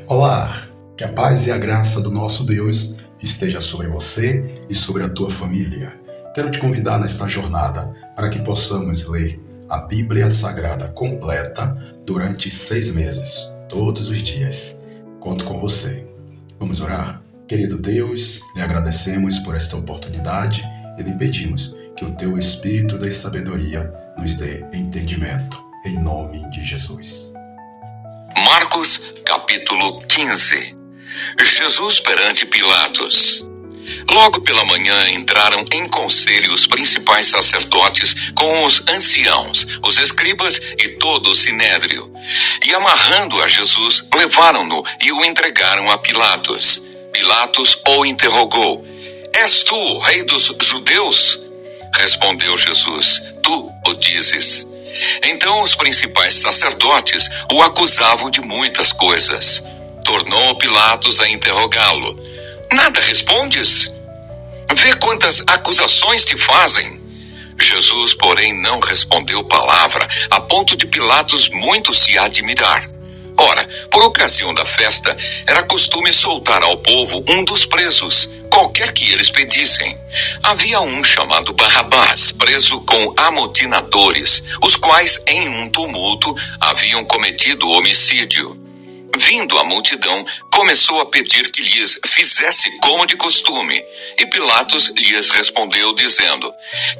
Olá, que a paz e a graça do nosso Deus esteja sobre você e sobre a tua família. Quero te convidar nesta jornada para que possamos ler a Bíblia Sagrada completa durante 6 meses, todos os dias. Conto com você. Vamos orar? Querido Deus, lhe agradecemos por esta oportunidade e lhe pedimos que o teu Espírito da sabedoria nos dê entendimento, em nome de Jesus. Marcos, capítulo 15. Jesus perante Pilatos. Logo pela manhã entraram em conselho os principais sacerdotes com os anciãos, os escribas e todo o sinédrio. E amarrando a Jesus, levaram-no e o entregaram a Pilatos. Pilatos o interrogou: És tu o rei dos judeus? Respondeu Jesus: Tu o dizes. Então os principais sacerdotes o acusavam de muitas coisas. Tornou Pilatos a interrogá-lo: Nada respondes? Vê quantas acusações te fazem. Jesus, porém, não respondeu palavra, a ponto de Pilatos muito se admirar. Ora, por ocasião da festa, era costume soltar ao povo um dos presos, qualquer que eles pedissem. Havia um chamado Barrabás, preso com amotinadores, os quais, em um tumulto, haviam cometido homicídio. Vindo a multidão, começou a pedir que lhes fizesse como de costume. E Pilatos lhes respondeu, dizendo: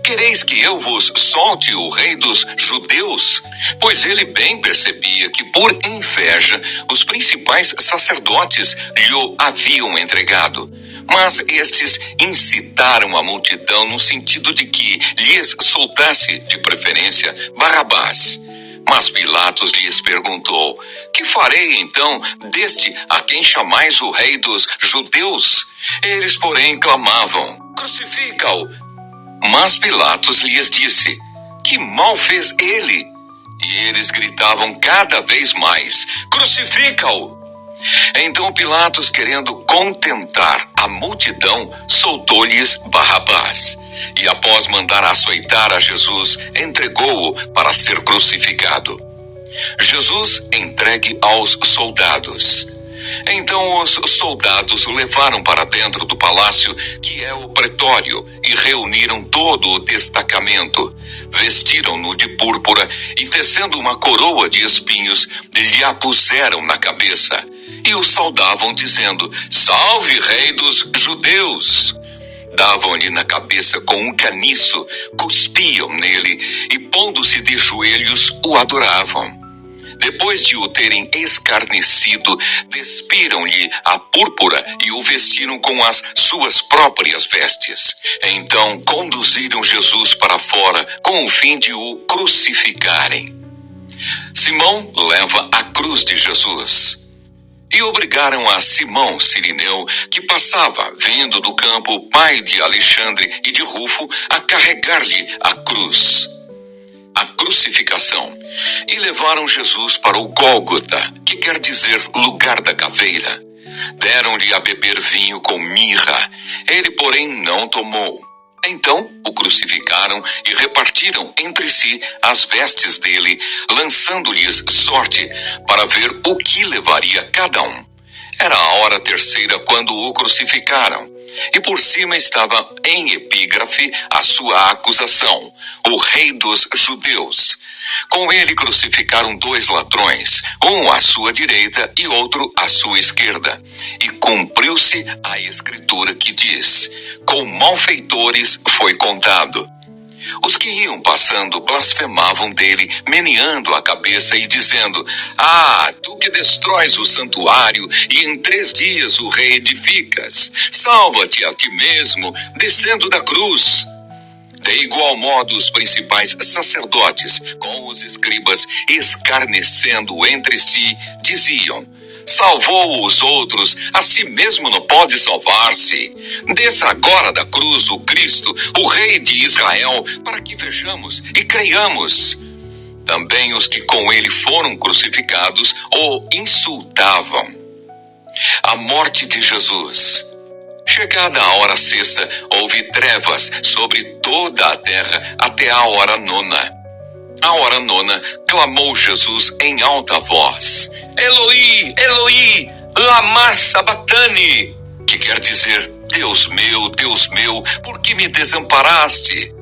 Quereis que eu vos solte o rei dos judeus? Pois ele bem percebia que, por inveja, os principais sacerdotes lhe o haviam entregado. Mas estes incitaram a multidão no sentido de que lhes soltasse, de preferência, Barrabás. Mas Pilatos lhes perguntou: Que farei então deste a quem chamais o rei dos judeus? Eles, porém, clamavam: Crucifica-o! Mas Pilatos lhes disse: Que mal fez ele? E eles gritavam cada vez mais: Crucifica-o! Então Pilatos, querendo contentar a multidão, soltou-lhes Barrabás. E após mandar açoitar a Jesus, entregou-o para ser crucificado. Jesus entregue aos soldados. Então os soldados o levaram para dentro do palácio, que é o pretório, e reuniram todo o destacamento. Vestiram-no de púrpura e, tecendo uma coroa de espinhos, lhe a puseram na cabeça. E o saudavam, dizendo: Salve, rei dos judeus! Davam-lhe na cabeça com um caniço, cuspiam nele e, pondo-se de joelhos, o adoravam. Depois de o terem escarnecido, despiram-lhe a púrpura e o vestiram com as suas próprias vestes. Então conduziram Jesus para fora com o fim de o crucificarem. Simão leva a cruz de Jesus. E obrigaram a Simão Cirineu, que passava, vindo do campo, pai de Alexandre e de Rufo, a carregar-lhe a cruz. A crucificação. E levaram Jesus para o Gólgota, que quer dizer lugar da caveira. Deram-lhe a beber vinho com mirra. Ele, porém, não tomou. Então o crucificaram e repartiram entre si as vestes dele, lançando-lhes sorte para ver o que levaria cada um. Era a hora terceira quando o crucificaram. E por cima estava em epígrafe a sua acusação: o rei dos judeus. Com ele crucificaram 2 ladrões, um à sua direita e outro à sua esquerda. E cumpriu-se a escritura que diz: com malfeitores foi contado. Os que iam passando blasfemavam dele, meneando a cabeça e dizendo: Ah, tu que destróis o santuário e em 3 dias o reedificas, salva-te a ti mesmo, descendo da cruz. De igual modo, os principais sacerdotes, com os escribas, escarnecendo entre si, diziam: Salvou os outros, a si mesmo não pode salvar-se. Desça agora da cruz o Cristo, o Rei de Israel, para que vejamos e creiamos. Também os que com ele foram crucificados o insultavam. A morte de Jesus. Chegada a hora sexta, houve trevas sobre toda a terra até a hora nona. À hora nona, clamou Jesus em alta voz: Eloi, Eloi, lama sabachthani, que quer dizer: Deus meu, por que me desamparaste?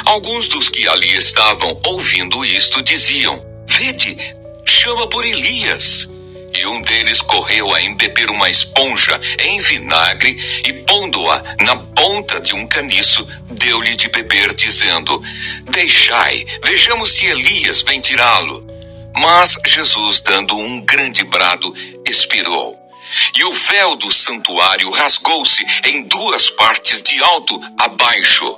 Alguns dos que ali estavam ouvindo isto diziam: Vede, chama por Elias. E um deles correu a embeber uma esponja em vinagre e, pondo-a na ponta de um caniço, deu-lhe de beber, dizendo: Deixai, vejamos se Elias vem tirá-lo. Mas Jesus, dando um grande brado, expirou. E o véu do santuário rasgou-se em duas partes, de alto a baixo.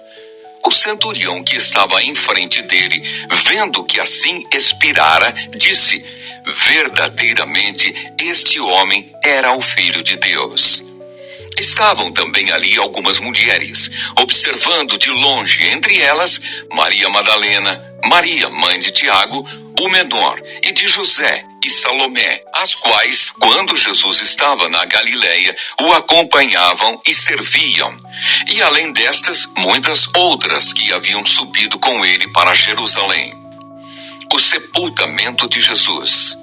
O centurião que estava em frente dele, vendo que assim expirara, disse: Verdadeiramente, este homem era o Filho de Deus. Estavam também ali algumas mulheres, observando de longe, entre elas Maria Madalena, Maria, mãe de Tiago, o menor, e de José e Salomé, as quais, quando Jesus estava na Galileia, o acompanhavam e serviam. E além destas, muitas outras que haviam subido com ele para Jerusalém. O sepultamento de Jesus.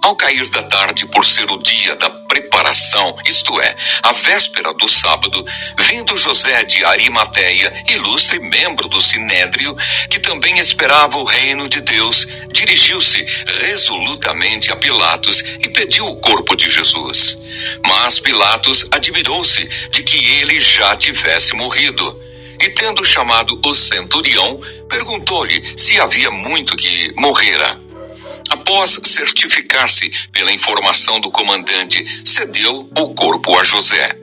Ao cair da tarde, por ser o dia da preparação, isto é, a véspera do sábado, vindo José de Arimateia, ilustre membro do Sinédrio, que também esperava o reino de Deus, dirigiu-se resolutamente a Pilatos e pediu o corpo de Jesus. Mas Pilatos admirou-se de que ele já tivesse morrido. E tendo chamado o centurião, perguntou-lhe se havia muito que morrera. Após certificar-se pela informação do comandante, cedeu o corpo a José.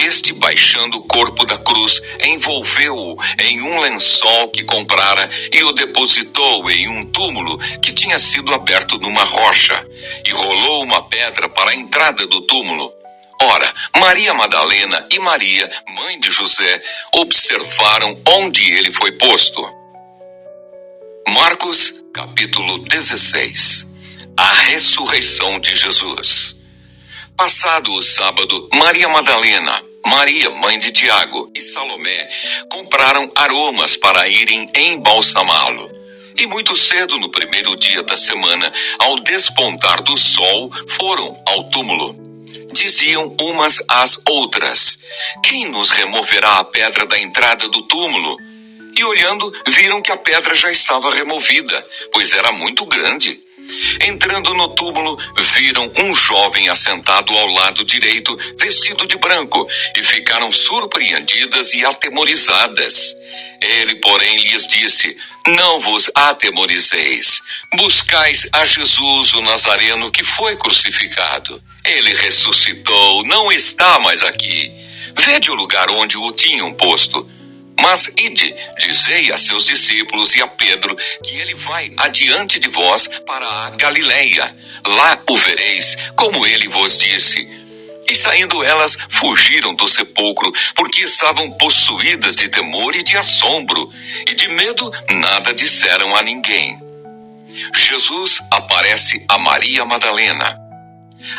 Este, baixando o corpo da cruz, envolveu-o em um lençol que comprara e o depositou em um túmulo que tinha sido aberto numa rocha, e rolou uma pedra para a entrada do túmulo. Ora, Maria Madalena e Maria, mãe de José, observaram onde ele foi posto. Marcos, capítulo 16. A ressurreição de Jesus. Passado o sábado, Maria Madalena, Maria, mãe de Tiago, e Salomé compraram aromas para irem embalsamá-lo. E muito cedo, no primeiro dia da semana, ao despontar do sol, foram ao túmulo. Diziam umas às outras: Quem nos removerá a pedra da entrada do túmulo? E olhando, viram que a pedra já estava removida, pois era muito grande. Entrando no túmulo, viram um jovem assentado ao lado direito, vestido de branco, e ficaram surpreendidas e atemorizadas. Ele, porém, lhes disse: Não vos atemorizeis. Buscais a Jesus, o Nazareno, que foi crucificado. Ele ressuscitou, não está mais aqui. Vede o lugar onde o tinham posto. Mas ide, dizei a seus discípulos e a Pedro, que ele vai adiante de vós para a Galileia. Lá o vereis, como ele vos disse. E saindo elas, fugiram do sepulcro, porque estavam possuídas de temor e de assombro, e de medo nada disseram a ninguém. Jesus aparece a Maria Madalena.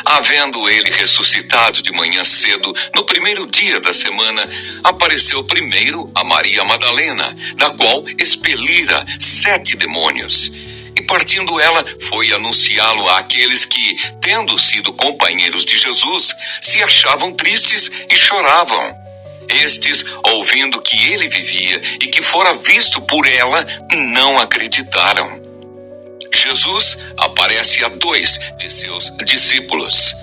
Havendo ele ressuscitado de manhã cedo, no primeiro dia da semana, apareceu primeiro a Maria Madalena, da qual expelira 7 demônios. E partindo ela, foi anunciá-lo àqueles que, tendo sido companheiros de Jesus, se achavam tristes e choravam. Estes, ouvindo que ele vivia e que fora visto por ela, não acreditaram. Jesus aparece a 2 de seus discípulos.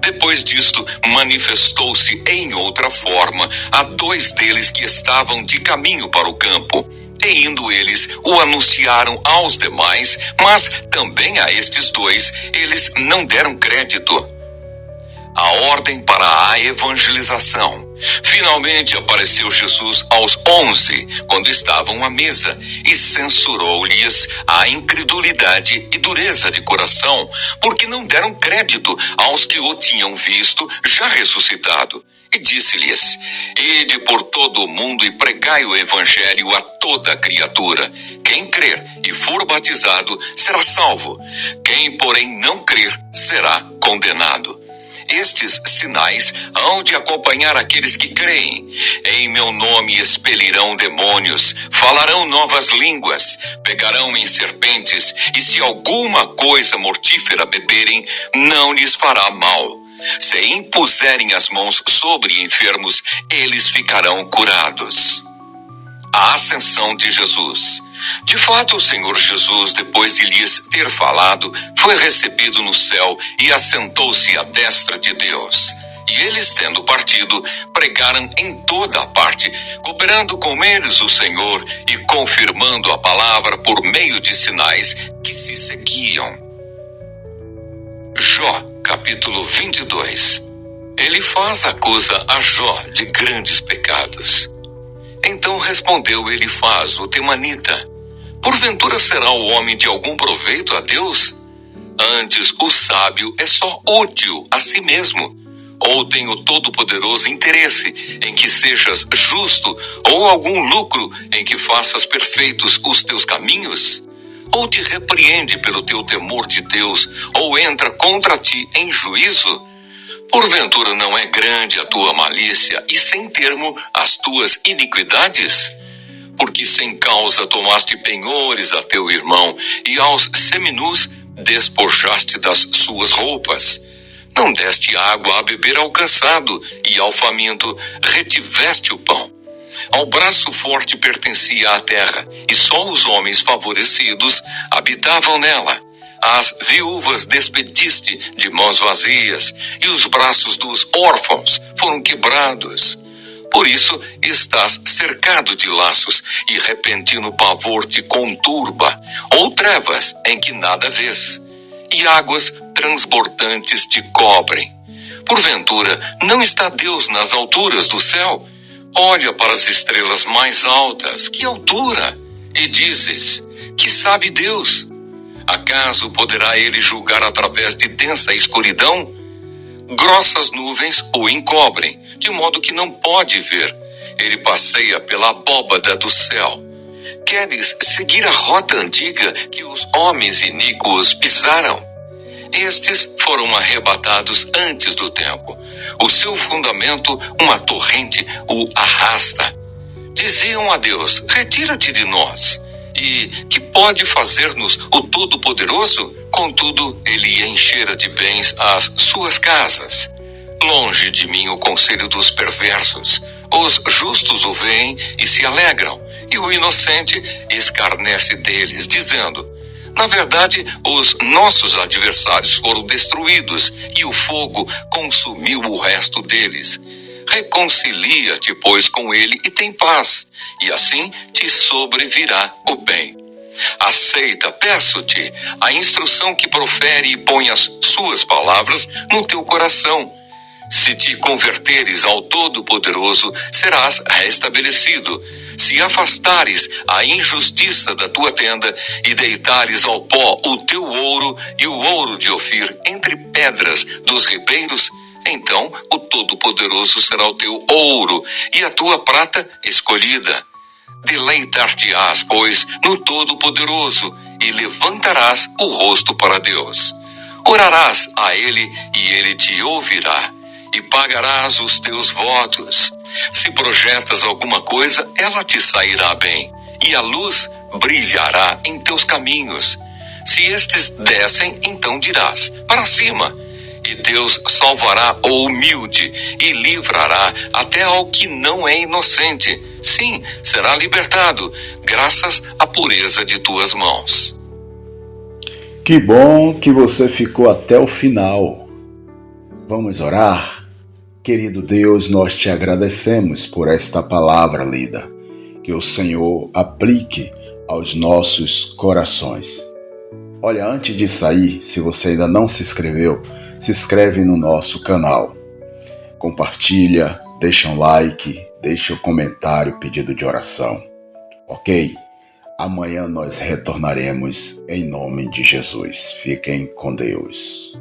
Depois disto, manifestou-se em outra forma a 2 deles que estavam de caminho para o campo. E indo eles, o anunciaram aos demais, mas também a estes 2 eles não deram crédito. A ordem para a evangelização. Finalmente apareceu Jesus aos 11, quando estavam à mesa, e censurou-lhes a incredulidade e dureza de coração, porque não deram crédito aos que o tinham visto já ressuscitado. E disse-lhes: Ide por todo o mundo e pregai o evangelho a toda criatura. Quem crer e for batizado será salvo. Quem, porém, não crer será condenado. Estes sinais hão de acompanhar aqueles que creem. Em meu nome expelirão demônios, falarão novas línguas, pegarão em serpentes, e se alguma coisa mortífera beberem, não lhes fará mal. Se impuserem as mãos sobre enfermos, eles ficarão curados. A ascensão de Jesus. De fato, o Senhor Jesus, depois de lhes ter falado, foi recebido no céu e assentou-se à destra de Deus. E eles, tendo partido, pregaram em toda a parte, cooperando com eles o Senhor e confirmando a palavra por meio de sinais que se seguiam. Jó, capítulo 22. Elifaz acusa a Jó de grandes pecados. Então respondeu Elifaz, o temanita: porventura será o homem de algum proveito a Deus? Antes o sábio é só útil a si mesmo. Ou tem o Todo-Poderoso interesse em que sejas justo, ou algum lucro em que faças perfeitos os teus caminhos? Ou te repreende pelo teu temor de Deus, ou entra contra ti em juízo? Porventura não é grande a tua malícia e sem termo as tuas iniquidades? Porque sem causa tomaste penhores a teu irmão, e aos seminus despojaste das suas roupas. Não deste água a beber ao cansado, e ao faminto retiveste o pão. Ao braço forte pertencia a terra, e só os homens favorecidos habitavam nela. As viúvas despediste de mãos vazias, e os braços dos órfãos foram quebrados. Por isso estás cercado de laços, e repentino pavor te conturba, ou trevas em que nada vês, e águas transbordantes te cobrem. Porventura, não está Deus nas alturas do céu? Olha para as estrelas mais altas, que altura! E dizes: que sabe Deus? Acaso poderá ele julgar através de densa escuridão? Grossas nuvens o encobrem, de modo que não pode ver. Ele passeia pela abóbada do céu. Queres seguir a rota antiga que os homens iníquos pisaram? Estes foram arrebatados antes do tempo. O seu fundamento, uma torrente, o arrasta. Diziam a Deus: retira-te de nós. E que pode fazer-nos o Todo-Poderoso? Contudo, ele enchera de bens as suas casas. Longe de mim o conselho dos perversos. Os justos o veem e se alegram, e o inocente escarnece deles, dizendo: na verdade, os nossos adversários foram destruídos, e o fogo consumiu o resto deles. Reconcilia-te, pois, com ele e tem paz, e assim te sobrevirá o bem. Aceita, peço-te, a instrução que profere e põe as suas palavras no teu coração. Se te converteres ao Todo-Poderoso, serás restabelecido. Se afastares a injustiça da tua tenda e deitares ao pó o teu ouro e o ouro de Ofir entre pedras dos ribeiros, então o Todo-Poderoso será o teu ouro e a tua prata escolhida. Deleitar-te-ás, pois, no Todo-Poderoso, e levantarás o rosto para Deus. Orarás a ele, e ele te ouvirá, e pagarás os teus votos. Se projetas alguma coisa, ela te sairá bem, e a luz brilhará em teus caminhos. Se estes descem, então dirás: para cima. E Deus salvará o humilde e livrará até ao que não é inocente. Sim, será libertado, graças à pureza de tuas mãos. Que bom que você ficou até o final. Vamos orar? Querido Deus, nós te agradecemos por esta palavra lida. Que o Senhor aplique aos nossos corações. Olha, antes de sair, se você ainda não se inscreveu, se inscreve no nosso canal. Compartilha, deixa um like, deixa um comentário, pedido de oração. Ok? Amanhã nós retornaremos em nome de Jesus. Fiquem com Deus.